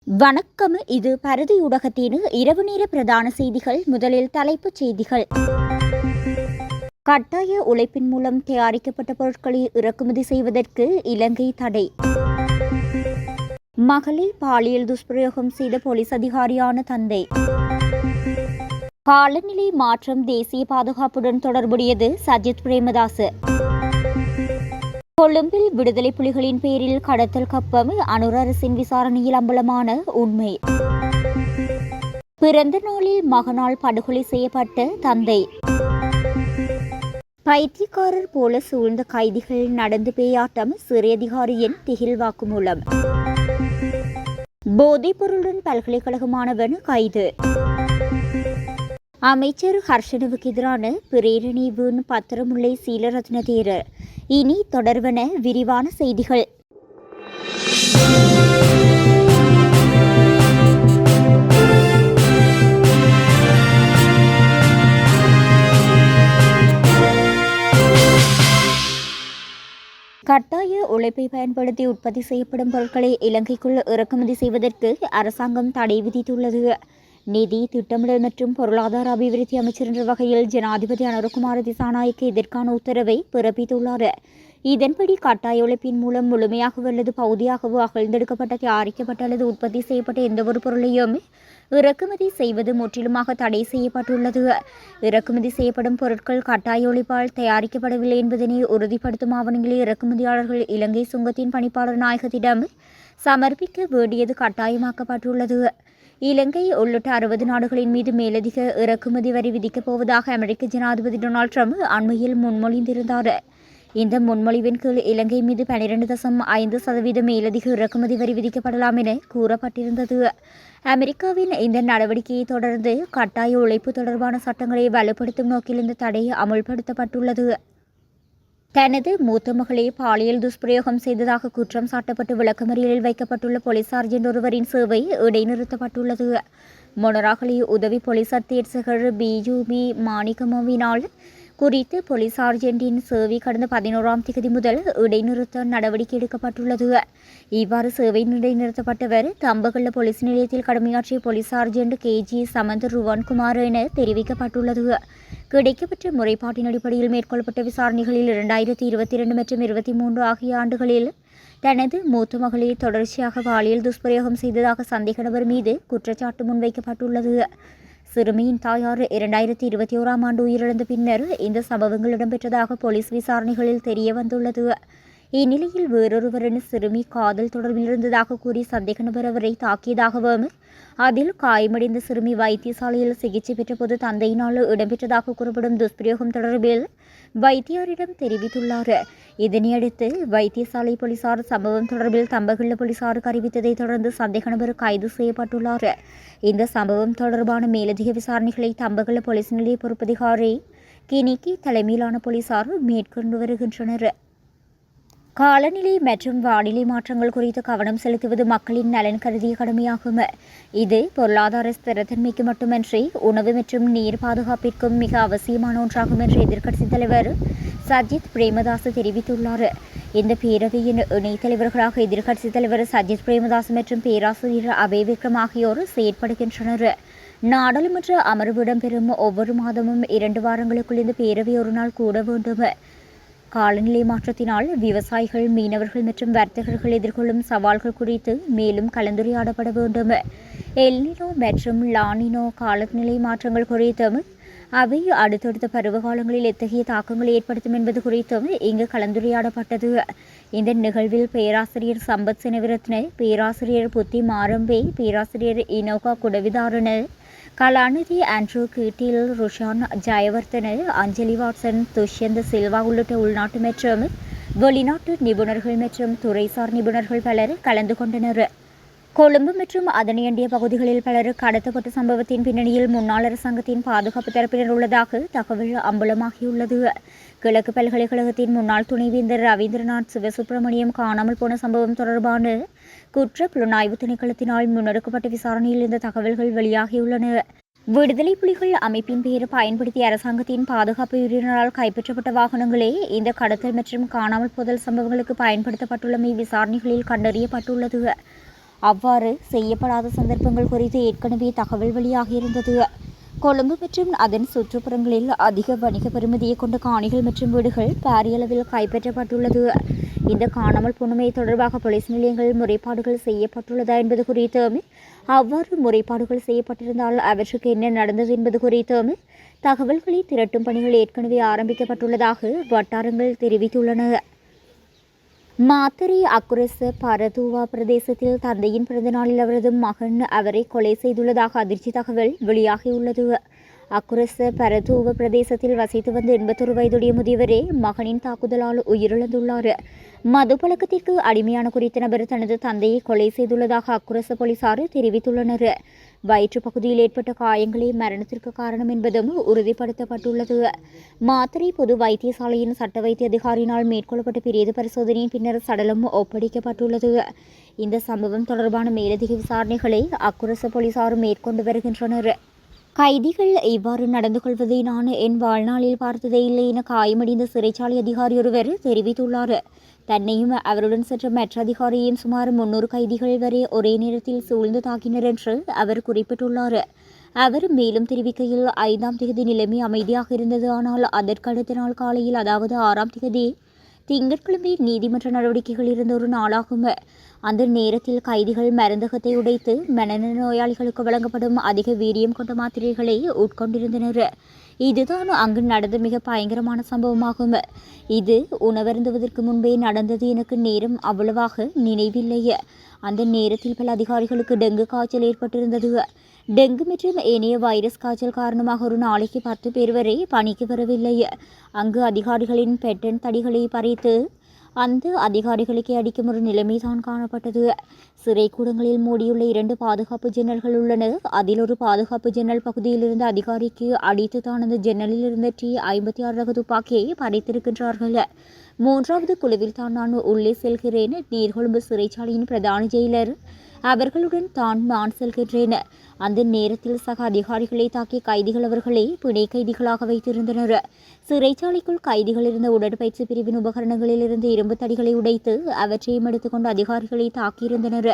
வணக்கம். இது பரதி ஊடகத்தின் இரவு நேர பிரதான செய்திகள். முதலில் தலைப்புச் செய்திகள். கட்டாய உழைப்பின் மூலம் தயாரிக்கப்பட்ட பொருட்களை இறக்குமதி செய்வதற்கு இலங்கை தடை. மகளை பாலியல் துஷ்பிரயோகம் செய்த போலீஸ் அதிகாரியான தந்தை. காலநிலை மாற்றம் தேசிய பாதுகாப்புடன் தொடர்புடையது. சஜித் பிரேமதாஸ். கொழும்பில் விடுதலை புலிகளின் பேரில் கடத்தல் கப்பம். அனுர அரசின் விசாரணையில் அம்பலமான உண்மை. பிறந்த நாளில் மகனால் படுகொலை செய்யப்பட்ட தந்தை. பைத்தியக்காரர் போல சூழ்ந்த கைதிகள் நடந்து பேயாட்டம். சிறை அதிகாரியின் திகில் வாக்குமூலம். போதைப்பொருளுடன் பல்கலைக்கழக மாணவன் கைது. அமைச்சர் ஹர்ஷனவுக்கு எதிரான பிரேரணி வீண் பத்திரமுல்லை சீலரத்ன தேரர். இனி தொடர்வன விரிவான செய்திகள். கட்டாய உழைப்பை பயன்படுத்தி உற்பத்தி செய்யப்படும் பொருட்களை இலங்கைக்குள் இறக்குமதி செய்வதற்கு அரசாங்கம் தடை விதித்துள்ளது. நிதி திட்டமிடல் மற்றும் பொருளாதார அபிவிருத்தி அமைச்சர் என்ற வகையில் ஜனாதிபதி அனுரகுமார திசாநாயக்க இதற்கான உத்தரவை பிறப்பித்துள்ளார். இதன்படி கட்டாய உழைப்பின் மூலம் முழுமையாகவோ அல்லது பகுதியாகவோ அகழ்ந்தெடுக்கப்பட்ட தயாரிக்கப்பட்ட அல்லது உற்பத்தி செய்யப்பட்ட எந்தவொரு பொருளையும் இறக்குமதி செய்வது முற்றிலுமாக தடை செய்யப்பட்டுள்ளது. இறக்குமதி செய்யப்படும் பொருட்கள் கட்டாய உழைப்பால் தயாரிக்கப்படவில்லை என்பதனை உறுதிப்படுத்தும் ஆவணங்களை இறக்குமதியாளர்கள் இலங்கை சுங்கத்தின் பணிப்பாளர் நாயகத்திடம் சமர்ப்பிக்க வேண்டியது கட்டாயமாக்கப்பட்டுள்ளது. இலங்கை உள்ளிட்ட 60 நாடுகளின் மீது மேலதிக இறக்குமதி வரி விதிக்கப் போவதாக அமெரிக்க ஜனாதிபதி டொனால்ட் ட்ரம்ப் அண்மையில் முன்மொழிந்திருந்தார். இந்த முன்மொழிவின் கீழ் இலங்கை மீது 12.5% மேலதிக இறக்குமதி வரி விதிக்கப்படலாம் என கூறப்பட்டிருந்தது. அமெரிக்காவின் இந்த நடவடிக்கையை தொடர்ந்து கட்டாய உழைப்பு தொடர்பான சட்டங்களை வலுப்படுத்தும் நோக்கில் இந்த தடை அமுல்படுத்தப்பட்டுள்ளது. தனது மூத்த மகளை பாலியல் துஷ்பிரயோகம் செய்ததாக குற்றம் சாட்டப்பட்டு விளக்கமறியலில் வைக்கப்பட்டுள்ள போலீஸ் சார்ஜென்ட் ஒருவரின் சேவை இடைநிறுத்தப்பட்டுள்ளது. மொனராகலி உதவி போலீஸ் அத்தியட்சகர் BUB மாணிக்கமோவினால் குறித்து போலீஸ் சார்ஜென்டின் சேவை கடந்த 11ஆம் தேதி முதல் இடைநிறுத்த நடவடிக்கை எடுக்கப்பட்டுள்ளது. இவ்வாறு சேவை இடைநிறுத்தப்பட்டவர் தம்பகல்ல போலீஸ் நிலையத்தில் கடமையாற்றிய போலீஸ் சார்ஜென்ட் KG சமந்த் ருவான்குமார் என தெரிவிக்கப்பட்டுள்ளது. கிடைக்கப்பட்ட முறைப்பாட்டின் அடிப்படையில் மேற்கொள்ளப்பட்ட விசாரணைகளில் 2022 மற்றும் 2023 ஆகிய ஆண்டுகளில் தனது மூத்த மகளை தொடர்ச்சியாக பாலியல் துஷ்பிரயோகம் செய்ததாக சந்தேக நபர் மீது குற்றச்சாட்டு முன்வைக்கப்பட்டுள்ளது. சிறுமியின் தாயார் 2021ஆம் ஆண்டு உயிரிழந்த பின்னர் இந்த சம்பவங்கள் இடம்பெற்றதாக போலீஸ் விசாரணைகளில் தெரிய வந்துள்ளது. இந்நிலையில் வேறொருவரின் சிறுமி காதல் தொடர்பில் இருந்ததாக கூறி சந்தேக நபர் அவரை தாக்கியதாகவும் அதில் காயமடைந்த சிறுமி வைத்தியசாலையில் சிகிச்சை பெற்றபோது தந்தையினால் இடம்பெற்றதாக கூறப்படும் துஷ்பிரயோகம் தொடர்பில் வைத்தியரிடம் தெரிவித்துள்ளார். இதனையடுத்து வைத்தியசாலை போலீசார் சம்பவம் தொடர்பில் தம்பகல்ல போலீசாருக்கு அறிவித்ததை தொடர்ந்து சந்தேக நபர் கைது செய்யப்பட்டுள்ளார். இந்த சம்பவம் தொடர்பான மேலதிக விசாரணைகளை தம்பகல்ல போலீஸ் நிலைய பொறுப்பதிகாரி கினிக்கி தலைமையிலான போலீசார் மேற்கொண்டு வருகின்றனர். காலநிலை மற்றும் வானிலை மாற்றங்கள் குறித்து கவனம் செலுத்துவது மக்களின் நலன் கருதிய கடமையாகும். இது பொருளாதார ஸ்திரத்தன்மைக்கு மட்டுமன்றி உணவு மற்றும் நீர் பாதுகாப்பிற்கும் மிக அவசியமான ஒன்றாகும் என்று எதிர்க்கட்சித் தலைவர் சஜித் பிரேமதாஸ் தெரிவித்துள்ளார். இந்த பேரவையின் இணைத் தலைவர்களாக எதிர்க்கட்சித் தலைவர் சஜித் பிரேமதாஸ் மற்றும் பேராசிரியர் அபய் விக்ரம் ஆகியோர் செயற்படுகின்றனர். நாடாளுமன்ற அமர்வு இடம்பெறும் ஒவ்வொரு மாதமும் 2 வாரங்களுக்குள் இந்த பேரவை ஒரு நாள் கூட வேண்டும். காலநிலை மாற்றத்தினால் விவசாயிகள், மீனவர்கள் மற்றும் வர்த்தகர்கள் எதிர்கொள்ளும் சவால்கள் குறித்து மேலும் கலந்துரையாடப்பட வேண்டும். எல்னினோ மற்றும் லானினோ காலநிலை மாற்றங்கள் குறித்தும் அவை அடுத்தடுத்த பருவகாலங்களில் எத்தகைய தாக்கங்களை ஏற்படுத்தும் என்பது குறித்தும் இங்கு கலந்துரையாடப்பட்டது. இந்த நிகழ்வில் பேராசிரியர் சம்பத் செனவிரத்ன, பேராசிரியர் புத்தி மாரம்பே, பேராசிரியர் இனோகா குடவிதாரண, கலாநிதி ஆண்ட்ரூ கீட்டில், ருஷான் ஜெயவர்தன, அஞ்சலி வாட்சன், துஷ்யந்த் சில்வா உள்ளிட்ட உள்நாட்டு மற்றும் வெளிநாட்டு நிபுணர்கள் மற்றும் துறைசார் நிபுணர்கள் பலர் கலந்து கொண்டனர். கொழும்பு மற்றும் அதனையண்டிய பகுதிகளில் பலர் கடத்தப்பட்ட சம்பவத்தின் பின்னணியில் முன்னாள் அரசாங்கத்தின் பாதுகாப்பு தரப்பினர் உள்ளதாக தகவல் அம்பலமாகியுள்ளது. கிழக்கு பல்கலைக்கழகத்தின் முன்னாள் துணைவேந்தர் ரவீந்திரநாத் சிவசுப்பிரமணியம் காணாமல் போன சம்பவம் தொடர்பான குற்ற புலனாய்வு திணைக்களத்தினால் முன்னெடுக்கப்பட்ட விசாரணையில் இந்த தகவல்கள் வெளியாகியுள்ளன. விடுதலை புலிகள் அமைப்பின் பெயர் பயன்படுத்தி அரசாங்கத்தின் பாதுகாப்பு பிரிவினரால் கைப்பற்றப்பட்ட வாகனங்களே இந்த கடத்தல் மற்றும் காணாமல் போதல் சம்பவங்களுக்கு பயன்படுத்தப்பட்டுள்ளமை விசாரணைகளில் கண்டறியப்பட்டுள்ளது. அவ்வாறு செய்யப்படாத சந்தர்ப்பங்கள் குறித்து ஏற்கனவே தகவல் வெளியாகியிருந்தது. கொழும்பு மற்றும் அதன் சுற்றுப்புறங்களில் அதிக வணிக பெறுமதியை கொண்ட காணிகள் மற்றும் வீடுகள் பாரியளவில் கைப்பற்றப்பட்டுள்ளது. இந்த காணாமல் போனமை தொடர்பாக போலீஸ் நிலையங்களில் முறைப்பாடுகள் செய்யப்பட்டுள்ளதா என்பது குறித்தும் அவ்வாறு முறைப்பாடுகள் செய்யப்பட்டிருந்தால் அவற்றுக்கு என்ன நடந்தது என்பது குறித்தும் தகவல்களை திரட்டும் பணிகள் ஏற்கனவே ஆரம்பிக்கப்பட்டுள்ளதாக வட்டாரங்கள் தெரிவித்துள்ளன. மாத்தறை அக்குரச பரதுவா பிரதேசத்தில் தந்தையின் பிறந்த நாளில் அவரது மகன் அவரை கொலை செய்துள்ளதாக அதிர்ச்சி தகவல் வெளியாகியுள்ளது. அக்குரச பரதுவ பிரதேசத்தில் வசித்து வந்த 81 வயதுடைய முதியவரே மகனின் தாக்குதலால் உயிரிழந்துள்ளார். மது பழக்கத்திற்கு அடிமையான குறித்த நபர் தனது தந்தையை கொலை செய்துள்ளதாக அக்குரச போலீசார் தெரிவித்துள்ளனர். வயிற்று பகுதியில் ஏற்பட்ட காயங்களே மரணத்திற்கு காரணம் என்பதும் உறுதிப்படுத்தப்பட்டுள்ளது. மாத்தறை பொது வைத்தியசாலையின் சட்ட வைத்திய அதிகாரியினால் மேற்கொள்ளப்பட்ட பிரேத பரிசோதனையின் பின்னர் சடலம் ஒப்படைக்கப்பட்டுள்ளது. இந்த சம்பவம் தொடர்பான மேலதிக விசாரணைகளை அக்குரச போலீசார் மேற்கொண்டு வருகின்றனர். கைதிகள் இவ்வாறு நடந்து கொள்வதை நான் என் வாழ்நாளில் பார்த்ததே இல்லை என காயமடைந்த சிறைச்சாலை அதிகாரி ஒருவர் தெரிவித்துள்ளார். தன்னையும் அவருடன் சென்ற மற்ற அதிகாரியையும் சுமார் 300 கைதிகள் வரை ஒரே நேரத்தில் சூழ்ந்து தாக்கினர் என்று அவர் குறிப்பிட்டுள்ளார். அவர் மேலும் தெரிவிக்கையில் 5ஆம் தேதி நிலைமை அமைதியாக இருந்தது. ஆனால் அதற்கடுத்த நாள் காலையில், அதாவது 6ஆம் தேதி திங்கட்கிழமை நீதிமன்ற நடவடிக்கைகள் இருந்த ஒரு நாளாகும். அந்த நேரத்தில் கைதிகள் மருந்தகத்தை உடைத்து மனநல நோயாளிகளுக்கு வழங்கப்படும் அதிக வீரியம் கொண்ட மாத்திரைகளை உட்கொண்டிருந்தனர். இதுதான் அங்கு நடந்த மிக பயங்கரமான சம்பவமாகும். இது உணவருந்துவதற்கு முன்பே நடந்தது. எனக்கு நேரம் அவ்வளவாக நினைவில்லை. அந்த நேரத்தில் பல அதிகாரிகளுக்கு டெங்கு காய்ச்சல் ஏற்பட்டிருந்தது. டெங்கு மற்றும் ஏனைய வைரஸ் காய்ச்சல் காரணமாக ஒரு நாளைக்கு 10 பேர் வரை பணிக்கு வரவில்லை. அங்கு அதிகாரிகளின் பெட்டன் தடிகளை பறித்து அந்த அதிகாரிகளுக்கே அடிக்கும் ஒரு நிலைமைதான் காணப்பட்டது. சிறைக்கூடங்களில் மூடியுள்ள 2 பாதுகாப்பு ஜன்னல்கள் உள்ளன. அதில் ஒரு பாதுகாப்பு ஜன்னல் பகுதியில் இருந்த அதிகாரிக்கு அடித்து தான் அந்த ஜன்னலில் இருந்த T56 ரக துப்பாக்கியை பறித்திருக்கின்றார்கள். 3வது குழுவில் தான் நான் உள்ளே செல்கிறேன். நீர்கொழும்பு சிறைச்சாலையின் பிரதான ஜெயிலர் அவர்களுடன் தான் நான் செல்கின்றேன். அந்த நேரத்தில் சக அதிகாரிகளை தாக்கிய கைதிகள் அவர்களை பிணை கைதிகளாக வைத்திருந்தனர். சிறைச்சாலைக்குள் கைதிகள் இருந்த உடற்பயிற்சி பிரிவின் உபகரணங்களில் இருந்து இரும்பு தடிகளை உடைத்து அவற்றையும் எடுத்துக்கொண்டு அதிகாரிகளை தாக்கியிருந்தனர்.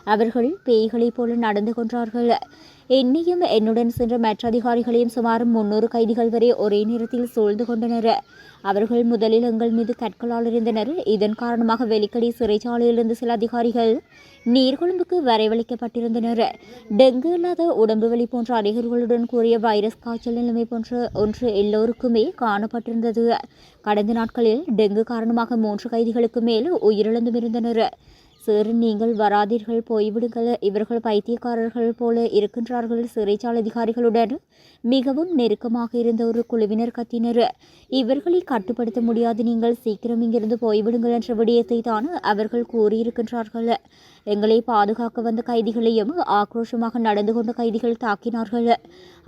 அவர்கள் பேய்களைப் போல நடந்து கொண்டார்கள். என்னையும் என்னுடன் சென்ற மற்ற அதிகாரிகளையும் சுமார் 300 கைதிகள் வரை ஒரே நேரத்தில் சூழ்ந்து கொண்டனர். அவர்கள் முதலில் எங்கள் மீது கற்களால் இருந்தனர். இதன் காரணமாக வெலிக்கடி சிறைச்சாலையிலிருந்து சில அதிகாரிகள் நீர்கொழும்புக்கு வரவழைக்கப்பட்டிருந்தனர். டெங்கு இல்லாத உடம்பு வலி போன்ற அறிகுறிகளுடன் கூறிய வைரஸ் காய்ச்சல் நிலைமை போன்ற ஒன்று எல்லோருக்குமே காணப்பட்டிருந்தது. கடந்த நாட்களில் டெங்கு காரணமாக 3 கைதிகளுக்கு மேல் உயிரிழந்தும் இருந்தனர். சார், நீங்கள் வராதீர்கள், போய்விடுங்கள். இவர்கள் பைத்தியக்காரர்கள் போல இருக்கின்றார்கள். சிறைச்சாலை அதிகாரிகளுடன் மிகவும் நெருக்கமாக இருந்த ஒரு குழுவினர் கத்தினர். இவர்களை கட்டுப்படுத்த முடியாது, நீங்கள் சீக்கிரம் இங்கிருந்து போய்விடுங்கள் என்ற விடயத்தை தான் அவர்கள் கூறியிருக்கின்றார்கள். எங்களை பாதுகாக்க வந்த கைதிகளையும் ஆக்ரோஷமாக நடந்து கொண்ட கைதிகள் தாக்கினார்கள்.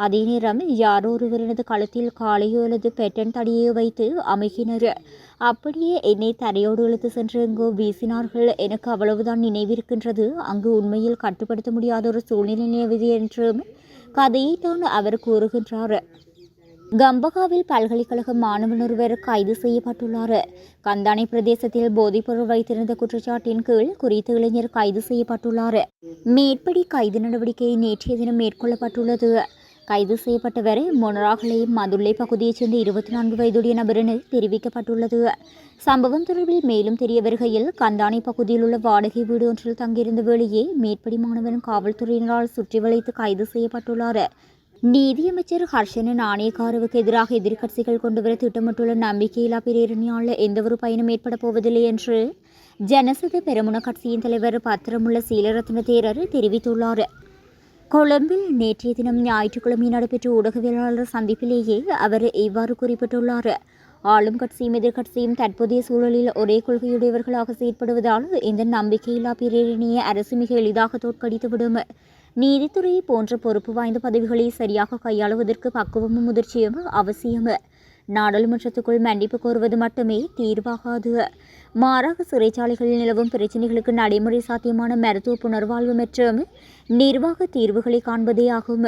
அதே நேரம் யாரோ ஒருவரது கழுத்தில் காலையோ அல்லது பெட்டன் தடியையோ வைத்து அமைக்கினர். அப்படியே என்னை தரையோடு இழுத்து சென்று எங்கோ வீசினார்கள். எனக்கு அவ்வளவுதான் நினைவிருக்கின்றது. அங்கு உண்மையில் கட்டுப்படுத்த முடியாத ஒரு சூழ்நிலை நிலவியது என்றும் கதையைத்தான் அவர் கூறுகின்றார். கம்பகாவில் பல்கலைக்கழக மாணவன் ஒருவர் கைது செய்யப்பட்டுள்ளார். கந்தானை பிரதேசத்தில் போதைப்பொருள் வைத்திருந்த குற்றச்சாட்டின் கீழ் குறித்த இளைஞர் கைது செய்யப்பட்டுள்ளார். மேற்படி கைது நடவடிக்கை நேற்றைய தினம் மேற்கொள்ளப்பட்டுள்ளது. கைது செய்யப்பட்டவர் மொனராகலை மதுள்ளை பகுதியைச் சேர்ந்த 24 வயதுடைய நபர் என தெரிவிக்கப்பட்டுள்ளது. சம்பவம் தொடர்பில் மேலும் தெரிய வருகையில், கந்தானை பகுதியில் உள்ள வாடகை வீடு ஒன்றில் தங்கியிருந்த வேளையே மேற்படி மாணவன் காவல்துறையினரால் சுற்றி வளைத்து கைது செய்யப்பட்டுள்ளார். நீதியமைச்சர் ஹர்ஷன நாணயக்காரவுக்கு எதிராக எதிர்க்கட்சிகள் கொண்டுவர திட்டமிட்டுள்ள நம்பிக்கையில்லா பிரேரணையால் எந்தவொரு பயனும் ஏற்பட போவதில்லை என்று ஜனசத பெரமுன கட்சியின் தலைவர் பத்திரமுள்ள சீலரத்ன தேரர் தெரிவித்துள்ளார். கொழும்பில் நேற்றைய தினம் ஞாயிற்றுக்கிழமை நடைபெற்ற ஊடகவியலாளர் சந்திப்பிலேயே அவர் இவ்வாறு குறிப்பிட்டுள்ளார். ஆளும் கட்சியும் எதிர்க்கட்சியும் தற்போதைய சூழலில் ஒரே கொள்கையுடையவர்களாக செயற்படுவதால் இந்த நம்பிக்கையில்லா பிரேரணையை அரசு மிக எளிதாக தோற்கடித்துவிடும். நீதித்துறை போன்ற பொறுப்பு வாய்ந்த பதவிகளை சரியாக கையாளுவதற்கு பக்குவமும் முதிர்ச்சியும் அவசியம். நாடாளுமன்றத்துக்குள் மன்னிப்பு கோருவது மட்டுமே தீர்வாகாது. மாறாக சிறைச்சாலைகளில் நிலவும் பிரச்சினைகளுக்கு நடைமுறை சாத்தியமான மருத்துவ புனர்வாழ்வு மற்றும் நிர்வாக தீர்வுகளை காண்பதே ஆகும்.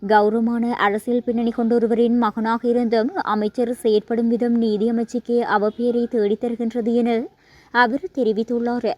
கௌரவமான அரசியல் பின்னணி கொண்டொருவரின் மகனாக இருந்தும் அமைச்சர் செயற்படும் விதம் நீதி அமைச்சுக்கே அவப்பெயரை தேடித்தருகின்றது என அவர் தெரிவித்துள்ளார்.